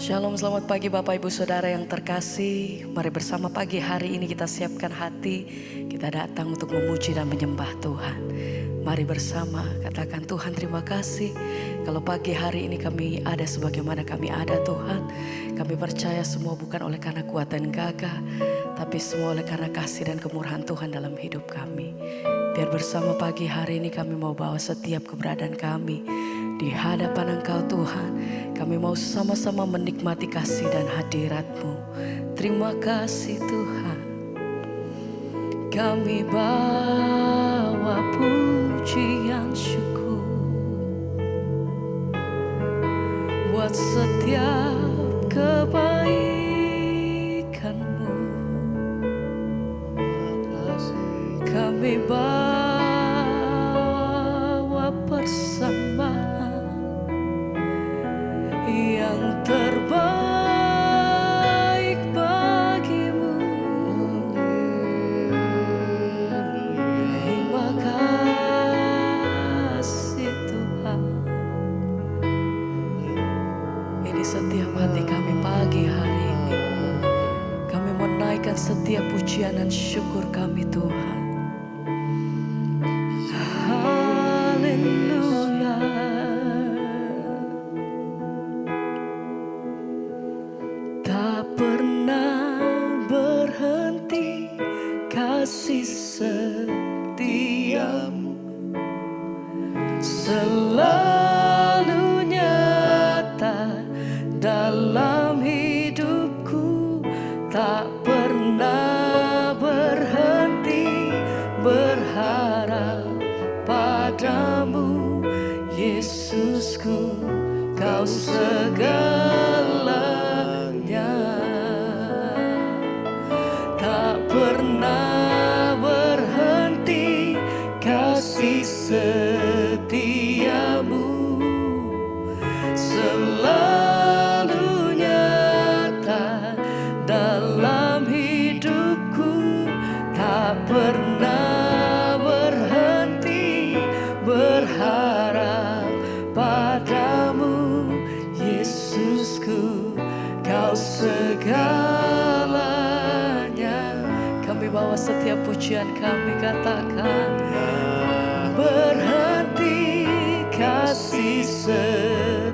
Shalom, selamat pagi Bapak Ibu Saudara yang terkasih. Mari bersama pagi hari ini kita siapkan hati. Kita datang untuk memuji dan menyembah Tuhan. Mari bersama katakan, Tuhan terima kasih. Kalau pagi hari ini kami ada sebagaimana kami ada Tuhan. Kami percaya semua bukan oleh karena kuat dan gagah, tapi semua oleh karena kasih dan kemurahan Tuhan dalam hidup kami. Biar bersama pagi hari ini kami mau bawa setiap keberadaan kami di hadapan Engkau Tuhan. Kami mau sama-sama menikmati kasih dan hadirat-Mu. Terima kasih Tuhan. Kami bawa pujian syukur buat setiap kebaikan-Mu. Kami bawa persembahan yang terbaik bagimu. Terima kasih Tuhan. Ini setiap hati kami pagi hari ini. Kami menaikkan setiap pujian dan syukur kami Tuhan. Haleluya. Tak pernah berhenti kasih setiamu, selalu nyata dalam hidupku. Tak pernah berhenti berharap padamu, Yesusku, Kau segalanya. Tak pernah berhenti kasih setiamu, selalu nyata dalam hidupku. Tak pernah berhenti berharap padamu, Yesusku, Kau segalanya. Kami bawa setiap pujian kami, katakan, berhenti kasih setiamu,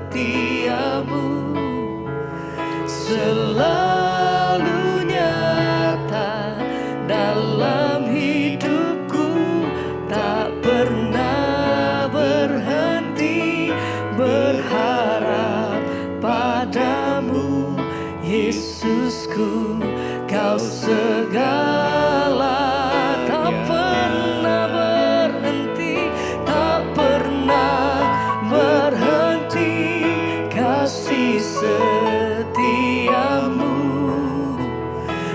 selalu nyata dalam hidupku. Tak pernah berhenti berharap padamu, Yesusku, Kau segala. Tak pernah berhenti, tak pernah berhenti kasih setiamu,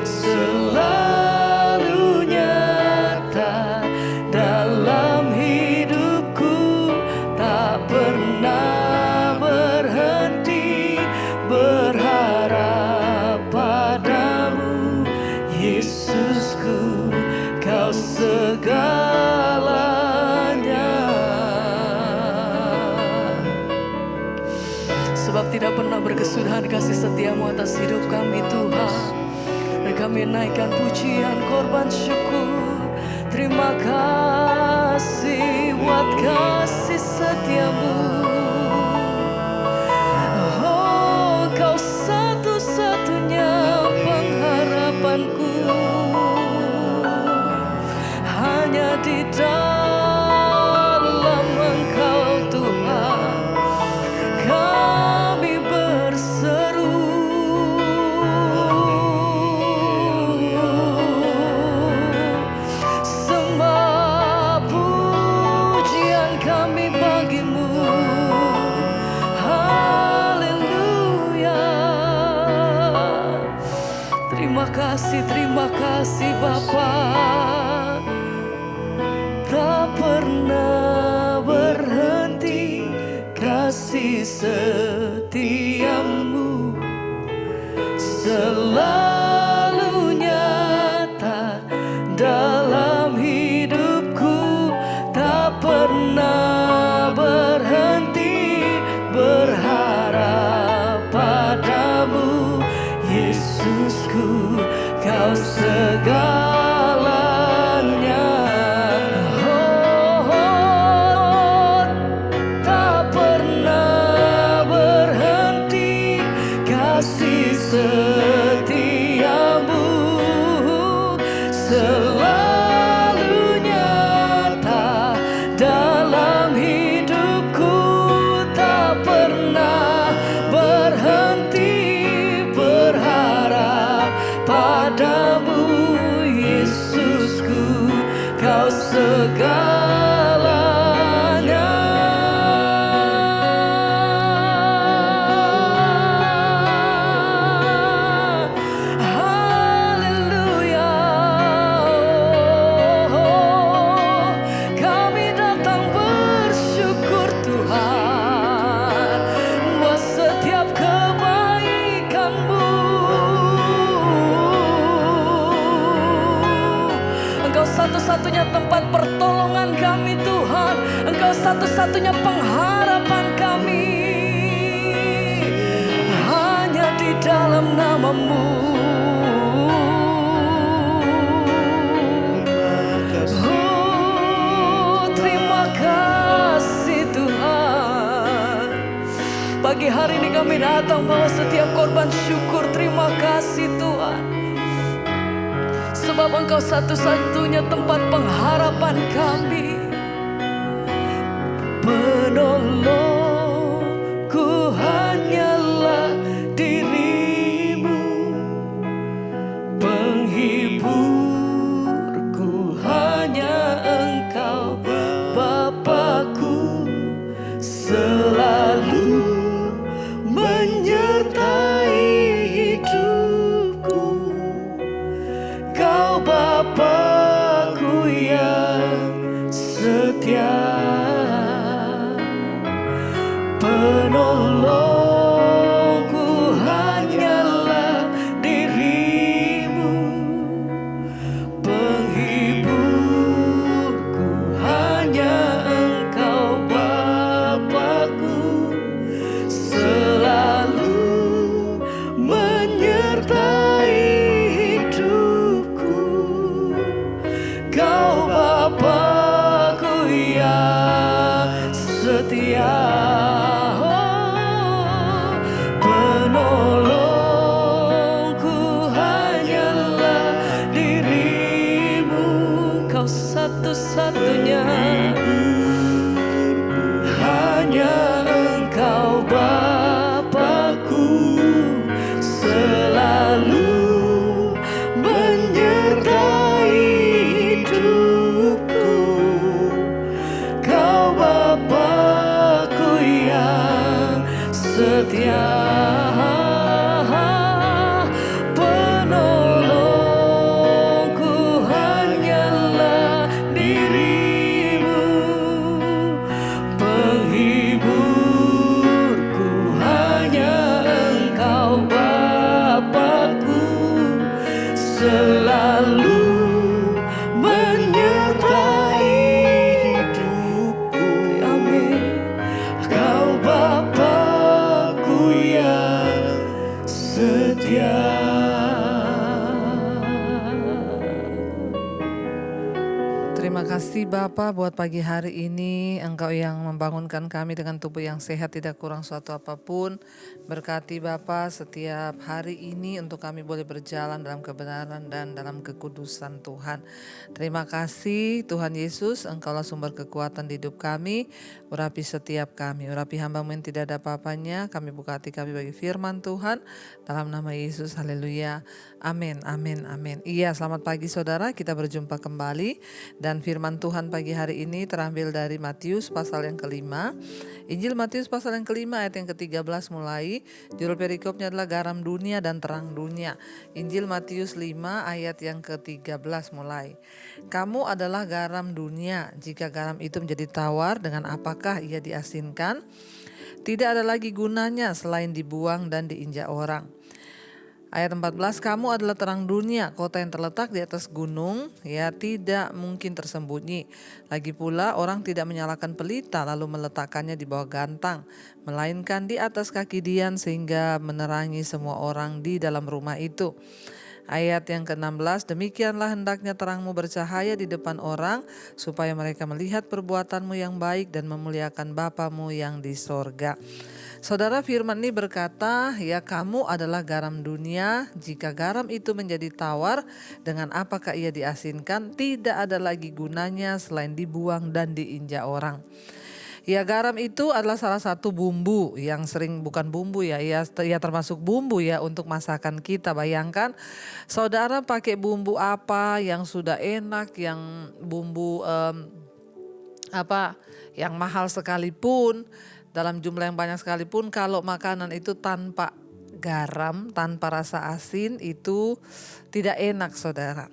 selalu nyata dalam hidupku. Tak pernah berhenti berharap padamu, Yesusku, Kau segalanya. Sebab tidak pernah berkesudahan kasih setiamu atas hidup kami Tuhan. Dan kami naikkan pujian korban syukur. Terima kasih buat kasih setiamu. Oh, Kau satu-satunya pengharapanku. Hanya di dalam Engkau Tuhan kami berseru. Semua pujian kami bagimu. Haleluya. Terima kasih Bapa. Tak pernah berhenti kasih setiamu, selalu nyata dalam hidupku. Tak pernah berhenti berharap padamu, Yesusku, Kau segalanya. Oh, tak pernah berhenti kasih setiamu, selalu nyata dalam hidupku, tak pernah berhenti berharap padamu. Yesusku, Kau segalanya. Haleluya. Kami datang bersyukur Tuhan buat setiap kebaikan-Mu. Engkau satu-satunya tempat pertolongan kami Tuhan. Engkau satu-satunya pengharapan kami. Hanya di dalam nama-Mu. Oh, terima kasih Tuhan. Pagi hari ini kami datang bawa setiap korban syukur. Terima kasih Tuhan. Sebab Engkau satu-satunya tempat pengharapan kami. Penolongku hanyalah diri-Mu, penghiburku hanya Engkau, Bapa-Ku, selalu menyertai hidupku. Kau Bapa-Ku yang setia, penolongku hanyalah diri-Mu, penghiburku hanya Engkau, Bapa-Ku, selalu menyertai hidupku. Kau Bapa-Ku yang setia, penolongku hanyalah diri-Mu. Kau satu-satunya, hanya Engkau Bapa-Ku, selalu menyertai hidupku. Kau Bapa-Ku yang setia, penolongku hanyalah diri-Mu, penghiburku hanya Engkau, Bapa-Ku, selalu menyertai hidupku. Amin. Kau Bapa-Ku yang setia. Terima kasih Bapa buat pagi hari ini. Engkau yang membangunkan kami dengan tubuh yang sehat, tidak kurang suatu apapun. Berkati Bapa setiap hari ini untuk kami boleh berjalan dalam kebenaran dan dalam kekudusan Tuhan. Terima kasih Tuhan Yesus, Engkaulah sumber kekuatan di hidup kami. Urapi setiap kami, urapi hamba-Mu yang tidak ada apa-apanya. Kami buka hati kami bagi firman Tuhan. Dalam nama Yesus, haleluya. Amin, amin, amin. Iya, selamat pagi saudara, kita berjumpa kembali. Dan firman Tuhan pagi hari ini terambil dari Matius pasal yang ke-5. Injil Matius pasal yang ke-5 ayat yang ke-13 mulai. Judul perikopnya adalah garam dunia dan terang dunia. Injil Matius 5 ayat yang ke-13 mulai. Kamu adalah garam dunia. Jika garam itu menjadi tawar, dengan apakah ia diasinkan? Tidak ada lagi gunanya selain dibuang dan diinjak orang. Ayat 14, kamu adalah terang dunia, kota yang terletak di atas gunung, ya tidak mungkin tersembunyi. Lagi pula orang tidak menyalakan pelita lalu meletakkannya di bawah gantang, melainkan di atas kaki dian sehingga menerangi semua orang di dalam rumah itu. Ayat yang ke-16, demikianlah hendaknya terangmu bercahaya di depan orang, supaya mereka melihat perbuatanmu yang baik dan memuliakan Bapamu yang di sorga. Saudara, firman ini berkata, ya kamu adalah garam dunia, jika garam itu menjadi tawar, dengan apakah ia diasinkan, tidak ada lagi gunanya selain dibuang dan diinjak orang. Ya garam itu adalah salah satu bumbu yang sering, bukan bumbu ya, ya termasuk bumbu ya untuk masakan kita. Bayangkan saudara pakai bumbu apa yang sudah enak, yang bumbu yang mahal sekalipun, dalam jumlah yang banyak sekalipun, kalau makanan itu tanpa garam, tanpa rasa asin, itu tidak enak saudara.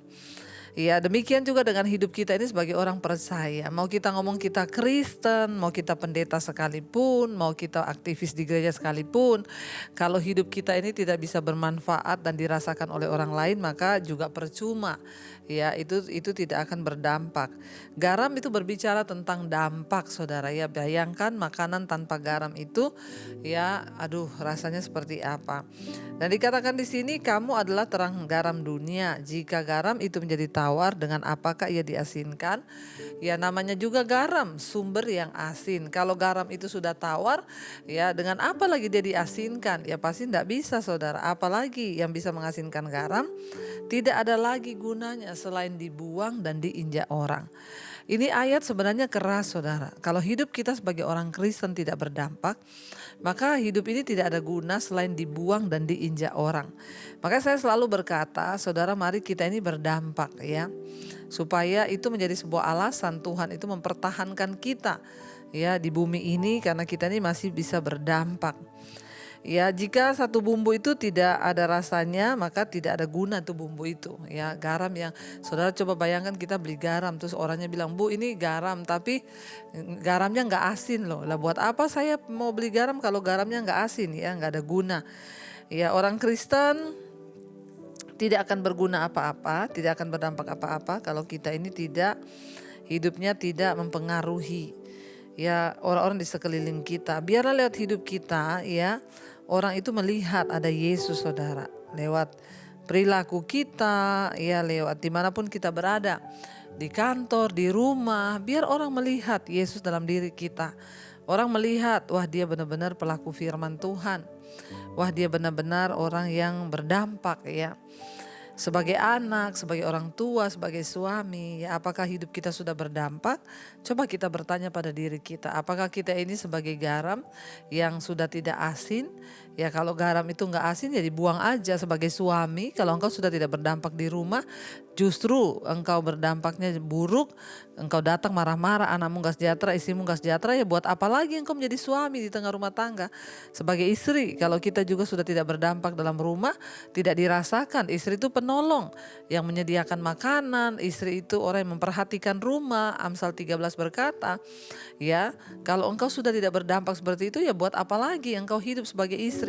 Ya demikian juga dengan hidup kita ini sebagai orang percaya. Mau kita ngomong kita Kristen, mau kita pendeta sekalipun, mau kita aktivis di gereja sekalipun, kalau hidup kita ini tidak bisa bermanfaat dan dirasakan oleh orang lain, maka juga percuma. Ya itu tidak akan berdampak. Garam itu berbicara tentang dampak saudara. Ya bayangkan makanan tanpa garam itu, ya aduh rasanya seperti apa. Dan dikatakan di sini kamu adalah terang garam dunia. Jika garam itu menjadi tawar, dengan apakah ia diasinkan? Ya namanya juga garam, sumber yang asin. Kalau garam itu sudah tawar, ya dengan apa lagi dia diasinkan? Ya pasti tidak bisa saudara. Apalagi yang bisa mengasinkan garam, tidak ada lagi gunanya selain dibuang dan diinjak orang. Ini ayat sebenarnya keras saudara. Kalau hidup kita sebagai orang Kristen tidak berdampak, maka hidup ini tidak ada guna selain dibuang dan diinjak orang. Maka saya selalu berkata, saudara mari kita ini berdampak ya. Supaya itu menjadi sebuah alasan Tuhan itu mempertahankan kita ya di bumi ini, karena kita ini masih bisa berdampak. Ya jika satu bumbu itu tidak ada rasanya, maka tidak ada guna tuh bumbu itu. Ya garam yang saudara coba bayangkan, kita beli garam terus orangnya bilang, Bu ini garam tapi garamnya nggak asin loh. Lah buat apa saya mau beli garam kalau garamnya nggak asin? Ya nggak ada guna. Ya orang Kristen tidak akan berguna apa-apa, tidak akan berdampak apa-apa kalau kita ini tidak, hidupnya tidak mempengaruhi ya orang-orang di sekeliling kita. Biarlah lewat hidup kita ya orang itu melihat ada Yesus saudara, lewat perilaku kita ya, lewat dimanapun kita berada, di kantor, di rumah, biar orang melihat Yesus dalam diri kita. Orang melihat, wah dia benar-benar pelaku firman Tuhan, wah dia benar-benar orang yang berdampak ya. Sebagai anak, sebagai orang tua, sebagai suami, ya apakah hidup kita sudah berdampak? Coba kita bertanya pada diri kita, apakah kita ini sebagai garam yang sudah tidak asin? Ya kalau garam itu nggak asin ya dibuang aja. Sebagai suami, kalau engkau sudah tidak berdampak di rumah, justru engkau berdampaknya buruk, engkau datang marah-marah, anakmu nggak sejahtera, istrimu nggak sejahtera, ya buat apa lagi engkau menjadi suami di tengah rumah tangga? Sebagai istri, kalau kita juga sudah tidak berdampak dalam rumah, tidak dirasakan, istri itu penolong yang menyediakan makanan, istri itu orang yang memperhatikan rumah. Amsal 13 berkata, ya kalau engkau sudah tidak berdampak seperti itu, ya buat apa lagi engkau hidup sebagai istri?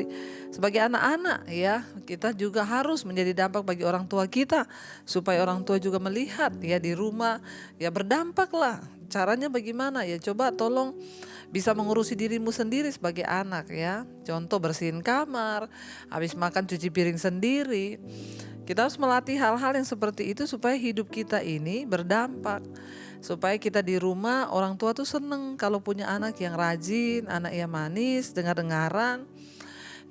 Sebagai anak-anak ya, kita juga harus menjadi dampak bagi orang tua kita, supaya orang tua juga melihat ya di rumah, ya berdampaklah. Caranya bagaimana? Ya coba tolong bisa mengurusi dirimu sendiri sebagai anak ya. Contoh bersihin kamar, habis makan cuci piring sendiri. Kita harus melatih hal-hal yang seperti itu supaya hidup kita ini berdampak. Supaya kita di rumah orang tua tuh seneng kalau punya anak yang rajin, anak yang manis, dengar-dengaran.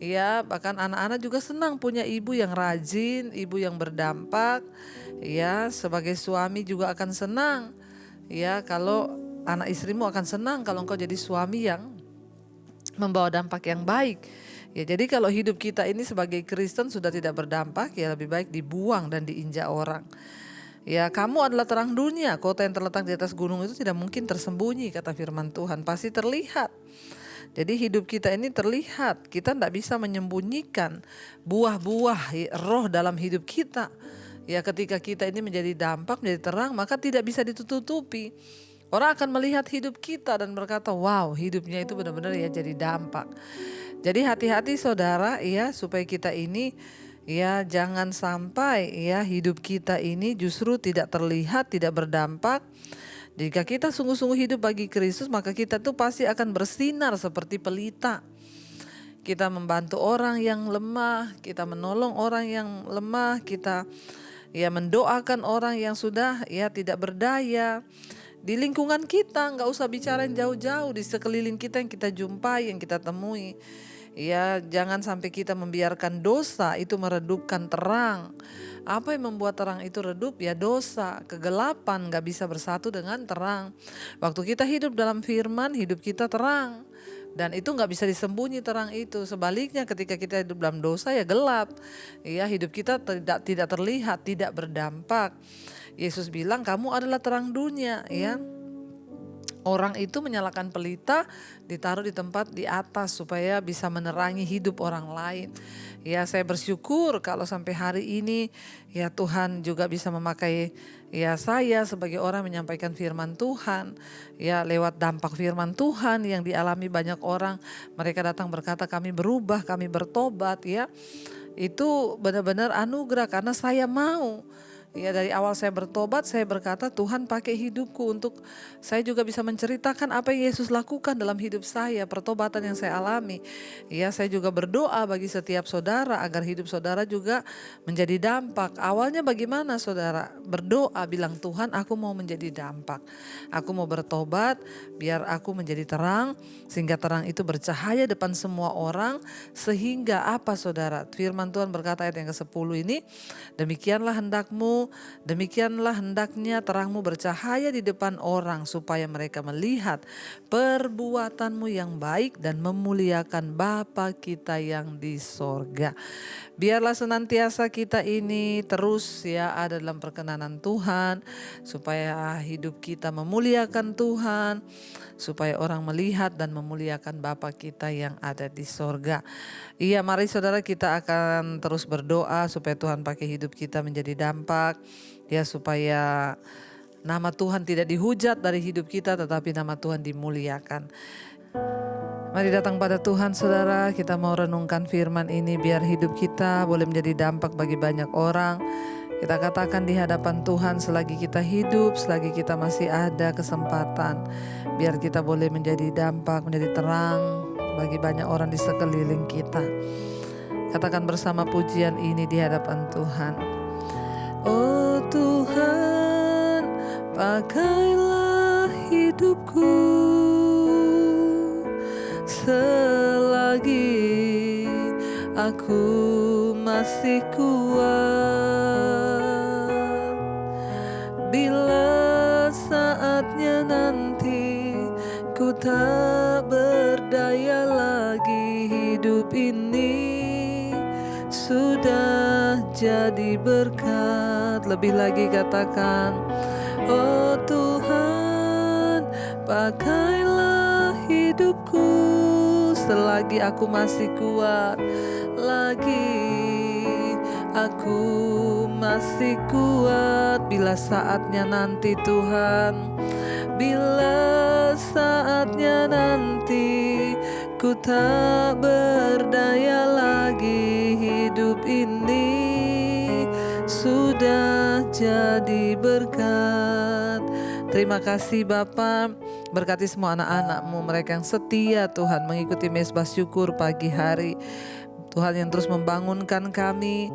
Ya, bahkan anak-anak juga senang punya ibu yang rajin, ibu yang berdampak. Ya, sebagai suami juga akan senang. Ya, kalau anak istrimu akan senang kalau engkau jadi suami yang membawa dampak yang baik. Ya, jadi kalau hidup kita ini sebagai Kristen sudah tidak berdampak, ya lebih baik dibuang dan diinjak orang. Ya, kamu adalah terang dunia, kota yang terletak di atas gunung itu tidak mungkin tersembunyi, kata firman Tuhan, pasti terlihat. Jadi hidup kita ini terlihat, kita tidak bisa menyembunyikan buah-buah roh dalam hidup kita. Ya ketika kita ini menjadi dampak, menjadi terang, maka tidak bisa ditutupi. Orang akan melihat hidup kita dan berkata, wow hidupnya itu benar-benar ya jadi dampak. Jadi hati-hati saudara ya, supaya kita ini Ya, jangan sampai ya hidup kita ini justru tidak terlihat, tidak berdampak. Jika kita sungguh-sungguh hidup bagi Kristus, maka kita tuh pasti akan bersinar seperti pelita. Kita membantu orang yang lemah, kita menolong orang yang lemah, kita ya mendoakan orang yang sudah ya tidak berdaya. Di lingkungan kita, nggak usah bicara yang jauh-jauh, di sekeliling kita yang kita jumpai, yang kita temui. Ya, jangan sampai kita membiarkan dosa itu meredupkan terang. Apa yang membuat terang itu redup? Ya dosa, kegelapan gak bisa bersatu dengan terang. Waktu kita hidup dalam firman, hidup kita terang. Dan itu gak bisa disembunyi terang itu. Sebaliknya ketika kita hidup dalam dosa ya gelap. Ya, hidup kita tidak terlihat, tidak berdampak. Yesus bilang kamu adalah terang dunia, ya. Orang itu menyalakan pelita, ditaruh di tempat di atas supaya bisa menerangi hidup orang lain. Ya, saya bersyukur kalau sampai hari ini ya Tuhan juga bisa memakai ya saya sebagai orang menyampaikan firman Tuhan. Ya, lewat dampak firman Tuhan yang dialami banyak orang, mereka datang berkata kami berubah, kami bertobat ya. Itu benar-benar anugerah karena saya mau. Ya, dari awal saya bertobat, saya berkata Tuhan pakai hidupku untuk saya juga bisa menceritakan apa yang Yesus lakukan dalam hidup saya, pertobatan yang saya alami. Ya, saya juga berdoa bagi setiap saudara agar hidup saudara juga menjadi dampak. Awalnya bagaimana saudara? Berdoa bilang Tuhan aku mau menjadi dampak. Aku mau bertobat biar aku menjadi terang sehingga terang itu bercahaya depan semua orang. Sehingga apa saudara? Firman Tuhan berkata ayat yang ke-10 ini, demikianlah hendaknya terangmu bercahaya di depan orang supaya mereka melihat perbuatanmu yang baik dan memuliakan Bapa kita yang di sorga. Biarlah senantiasa kita ini terus ya ada dalam perkenanan Tuhan, supaya hidup kita memuliakan Tuhan, supaya orang melihat dan memuliakan Bapa kita yang ada di sorga. Iya, mari saudara kita akan terus berdoa supaya Tuhan pakai hidup kita menjadi dampak. Ya, supaya nama Tuhan tidak dihujat dari hidup kita, tetapi nama Tuhan dimuliakan. Mari datang pada Tuhan saudara, kita mau renungkan firman ini biar hidup kita boleh menjadi dampak bagi banyak orang. Kita katakan di hadapan Tuhan selagi kita hidup, selagi kita masih ada kesempatan, biar kita boleh menjadi dampak, menjadi terang bagi banyak orang di sekeliling kita. Katakan bersama pujian ini di hadapan Tuhan. Oh Tuhan, pakailah hidupku selagi aku masih kuat. Bila saatnya nanti ku tak berdaya lagi, hidup ini sudah jadi berkat. Lebih lagi katakan, oh Tuhan, pakailah hidupku selagi aku masih kuat. Lagi aku masih kuat. Bila saatnya nanti Tuhan, bila saatnya nanti ku tak berdaya lagi, hidup ini sudah jadi berkat. Terima kasih Bapa, berkati semua anak-anak-Mu, mereka yang setia Tuhan mengikuti mezbah syukur pagi hari. Tuhan yang terus membangunkan kami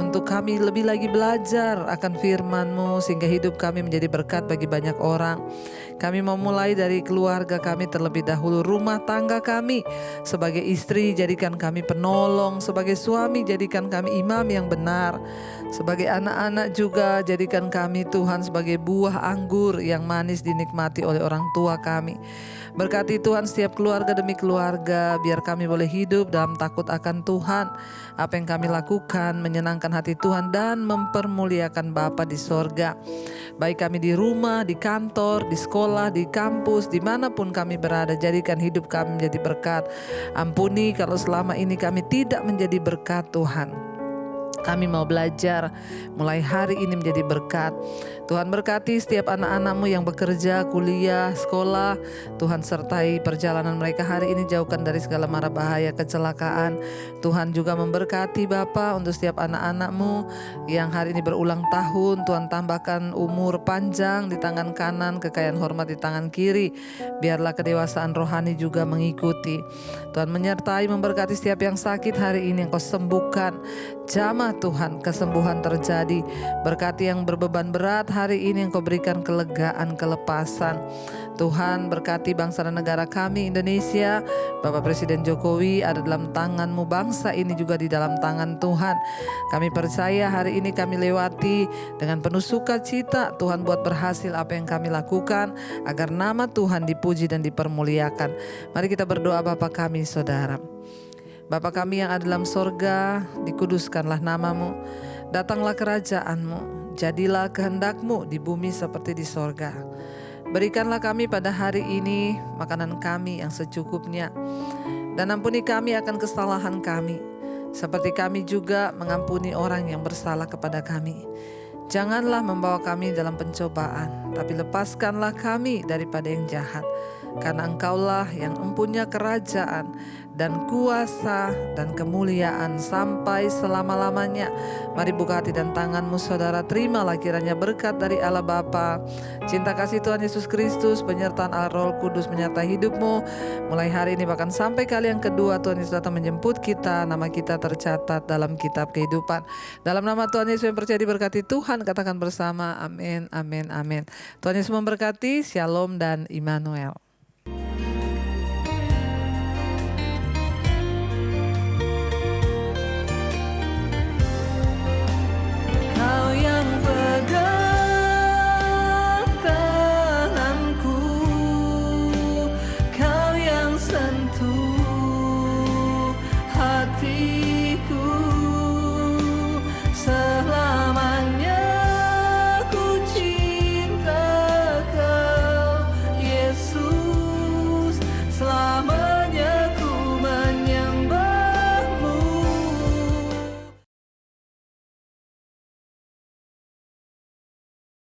untuk kami lebih lagi belajar akan firman-Mu sehingga hidup kami menjadi berkat bagi banyak orang. Kami mau mulai dari keluarga kami terlebih dahulu, rumah tangga kami. Sebagai istri jadikan kami penolong, sebagai suami jadikan kami imam yang benar. Sebagai anak-anak juga jadikan kami Tuhan sebagai buah anggur yang manis dinikmati oleh orang tua kami. Berkati Tuhan setiap keluarga demi keluarga, biar kami boleh hidup dalam takut akan Tuhan. Apa yang kami lakukan menyenangkan hati Tuhan dan mempermuliakan Bapa di sorga. Baik kami di rumah, di kantor, di sekolah, di kampus, dimanapun kami berada, jadikan hidup kami menjadi berkat. Ampuni kalau selama ini kami tidak menjadi berkat Tuhan. Kami mau belajar mulai hari ini menjadi berkat. Tuhan berkati setiap anak-anak-Mu yang bekerja, kuliah, sekolah. Tuhan sertai perjalanan mereka hari ini, jauhkan dari segala mara bahaya, kecelakaan. Tuhan juga memberkati Bapa untuk setiap anak-anak-Mu yang hari ini berulang tahun. Tuhan tambahkan umur panjang di tangan kanan, kekayaan hormat di tangan kiri. Biarlah kedewasaan rohani juga mengikuti. Tuhan menyertai, memberkati setiap yang sakit hari ini, Engkau sembuhkan. Jamah Tuhan, kesembuhan terjadi. Berkati yang berbeban berat hari ini, Engkau berikan kelegaan, kelepasan. Tuhan berkati bangsa dan negara kami Indonesia. Bapak Presiden Jokowi ada dalam tangan-Mu, bangsa ini juga di dalam tangan Tuhan. Kami percaya hari ini kami lewati dengan penuh sukacita. Tuhan buat berhasil apa yang kami lakukan, agar nama Tuhan dipuji dan dipermuliakan. Mari kita berdoa. Bapa kami, Saudara. Bapa kami yang ada dalam sorga, dikuduskanlah nama-Mu. Datanglah kerajaan-Mu, jadilah kehendak-Mu di bumi seperti di sorga. Berikanlah kami pada hari ini makanan kami yang secukupnya. Dan ampuni kami akan kesalahan kami, seperti kami juga mengampuni orang yang bersalah kepada kami. Janganlah membawa kami dalam pencobaan, tapi lepaskanlah kami daripada yang jahat. Karena Engkaulah yang mempunyai kerajaan dan kuasa dan kemuliaan sampai selama-lamanya. Mari buka hati dan tangan-Mu, Saudara. Terimalah kiranya berkat dari Allah Bapa, cinta kasih Tuhan Yesus Kristus, penyertaan Allah Roh Kudus menyertai hidupmu mulai hari ini bahkan sampai kali yang kedua Tuhan Yesus datang menjemput kita. Nama kita tercatat dalam kitab kehidupan. Dalam nama Tuhan Yesus yang percaya diberkati Tuhan, katakan bersama amin, amin, amin. Tuhan Yesus memberkati. Shalom dan Immanuel. Kau yang pegang tanganku, Kau yang sentuh hati.